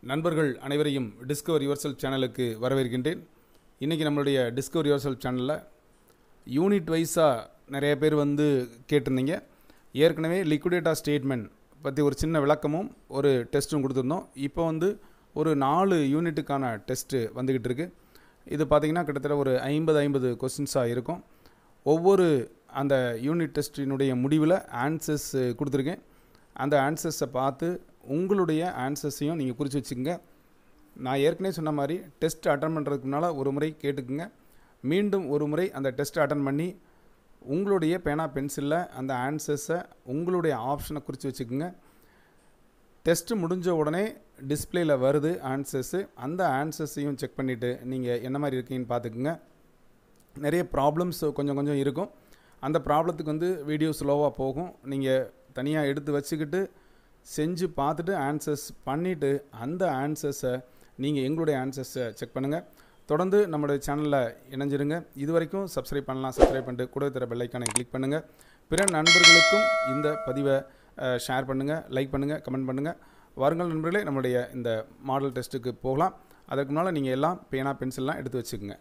நண்பர்கள் அனைவரையும் discover yourself சேனலுக்கு வரவேற்கின்றேன். இன்றைக்கி நம்மளுடைய டிஸ்கவர் யுவர்செல்ஃப் சேனலில் யூனிட் வைஸாக நிறைய பேர் கேட்டிருந்தீங்க. ஏற்கனவே லிக்விடேட்டா ஸ்டேட்மெண்ட் பற்றி ஒரு சின்ன விளக்கமும் ஒரு டெஸ்ட்டும் கொடுத்துருந்தோம். இப்போ ஒரு 4 யூனிட்டுக்கான டெஸ்ட்டு வந்துக்கிட்டு இருக்குது. இது பார்த்திங்கன்னா கிட்டத்தட்ட ஒரு 50 கொஸ்டின்ஸாக இருக்கும். ஒவ்வொரு அந்த யூனிட் டெஸ்ட்டினுடைய முடிவில் ஆன்சர்ஸ் கொடுத்துருக்கேன். அந்த ஆன்சர்ஸை பார்த்து உங்களுடைய ஆன்சர்ஸையும் நீங்கள் குறித்து வச்சுக்கோங்க. நான் ஏற்கனவே சொன்ன மாதிரி டெஸ்ட் அட்டன் பண்ணுறதுக்கு முன்னால் ஒரு முறை கேட்டுக்குங்க. மீண்டும் ஒரு முறை அந்த டெஸ்ட்டை அட்டன் பண்ணி உங்களுடைய பேனா பென்சிலில் அந்த ஆன்சர்ஸை உங்களுடைய ஆப்ஷனை குறித்து வச்சுக்கோங்க. டெஸ்ட்டு முடிஞ்ச உடனே டிஸ்பிளேயில் வருது ஆன்சர்ஸு. அந்த ஆன்சர்ஸையும் செக் பண்ணிவிட்டு நீங்கள் என்ன மாதிரி இருக்கீங்கன்னு பார்த்துக்குங்க. நிறைய ப்ராப்ளம்ஸ் கொஞ்சம் இருக்கும். அந்த ப்ராப்ளத்துக்கு வீடியோ ஸ்லோவாக போகும். நீங்கள் தனியாக எடுத்து வச்சுக்கிட்டு செஞ்சு பார்த்துட்டு ஆன்சர்ஸ் பண்ணிவிட்டு அந்த ஆன்சர்ஸை நீங்கள் எங்களுடைய ஆன்சர்ஸை செக் பண்ணுங்கள். தொடர்ந்து நம்மளுடைய சேனலில் இணைஞ்சிருங்க. இது வரைக்கும் சப்ஸ்கிரைப் பண்ணலாம். சப்ஸ்கிரைப் பண்ணிட்டு கூட தர பெல் ஐக்கானை கிளிக் பண்ணுங்கள். பிற நண்பர்களுக்கும் இந்த பதிவை ஷேர் பண்ணுங்கள், லைக் பண்ணுங்கள், கமெண்ட் பண்ணுங்கள். வருங்கள் நண்பர்களே, நம்மளுடைய இந்த மாடல் டெஸ்ட்டுக்கு போகலாம். அதுக்கு முன்னால் நீங்கள் எல்லாம் பேனா பென்சில்லாம் எடுத்து வச்சுக்கோங்க.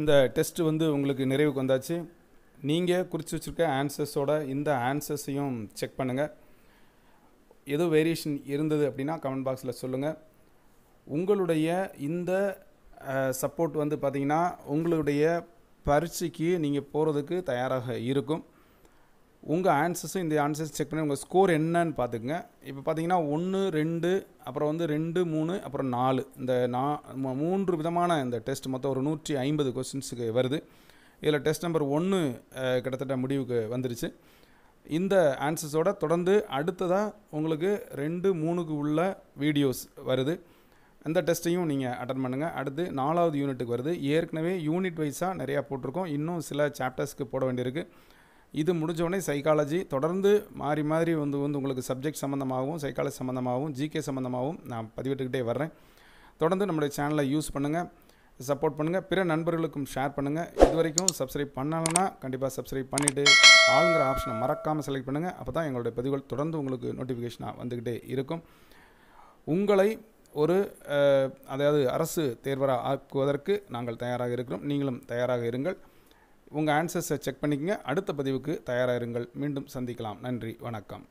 இந்த டெஸ்ட் வந்து உங்களுக்கு நிறைவுக்கு வந்தாச்சு. நீங்கள் குறித்து வச்சுருக்க ஆன்சர்ஸோட இந்த ஆன்சர்ஸையும் செக் பண்ணுங்கள். ஏதோ வேரியேஷன் இருந்தது அப்படின்னா கமெண்ட் பாக்ஸில் சொல்லுங்கள். உங்களுடைய இந்த சப்போர்ட் வந்து பார்த்திங்கன்னா உங்களுடைய பரீட்சைக்கு நீங்கள் போகிறதுக்கு தயாராக இருக்கும். உங்கள் ஆன்சர்ஸும் இந்த ஆன்சர்ஸ் செக் பண்ணி உங்கள் ஸ்கோர் என்னன்னு பார்த்துக்குங்க. இப்போ பார்த்தீங்கன்னா 1, 2 அப்புறம் வந்து 2, 3 அப்புறம் 4 இந்த 3 விதமான இந்த டெஸ்ட் மொத்தம் ஒரு 150 கொஸ்டின்ஸுக்கு வருது. இதில் டெஸ்ட் நம்பர் 1 கிட்டத்தட்ட முடிவுக்கு வந்துருச்சு. இந்த ஆன்சர்ஸோட தொடர்ந்து அடுத்ததாக உங்களுக்கு 2, 3க்கு உள்ள வீடியோஸ் வருது. அந்த டெஸ்ட்டையும் நீங்கள் அட்டன் பண்ணுங்கள். அடுத்து 4வது யூனிட்டுக்கு வருது. ஏற்கனவே யூனிட் வைஸாக நிறையா போட்டிருக்கோம். இன்னும் சில சாப்டர்ஸ்க்கு போட வேண்டியிருக்கு. இது முடிஞ்சோடனே சைக்காலஜி தொடர்ந்து மாறி மாறி வந்து உங்களுக்கு சப்ஜெக்ட் சம்மந்தமாகவும் சைக்காலஜி சம்மந்தமாகவும் ஜிகே சம்மந்தமாகவும் நான் பதிவிட்டுக்கிட்டே வர்றேன். தொடர்ந்து நம்மளுடைய சேனலை யூஸ் பண்ணுங்கள், சப்போர்ட் பண்ணுங்கள், பிற நண்பர்களுக்கும் ஷேர் பண்ணுங்கள். இது வரைக்கும் சப்ஸ்கிரைப் பண்ணலைன்னா கண்டிப்பாக சப்ஸ்கிரைப் பண்ணிவிட்டு ஆளுங்கிற ஆப்ஷனை மறக்காமல் செலக்ட் பண்ணுங்கள். அப்போ தான் எங்களுடைய பதிவுகள் தொடர்ந்து உங்களுக்கு நோட்டிஃபிகேஷனாக வந்துக்கிட்டே இருக்கும். உங்களை ஒரு அதாவது அரசு தேர்வராக ஆக்குவதற்கு நாங்கள் தயாராக இருக்கிறோம். நீங்களும் தயாராக இருங்கள். உங்கள் ஆன்சர்ஸை செக் பண்ணிக்கங்க. அடுத்த பதிவுக்கு தயாராக இருங்கள். மீண்டும் சந்திக்கலாம். நன்றி, வணக்கம்.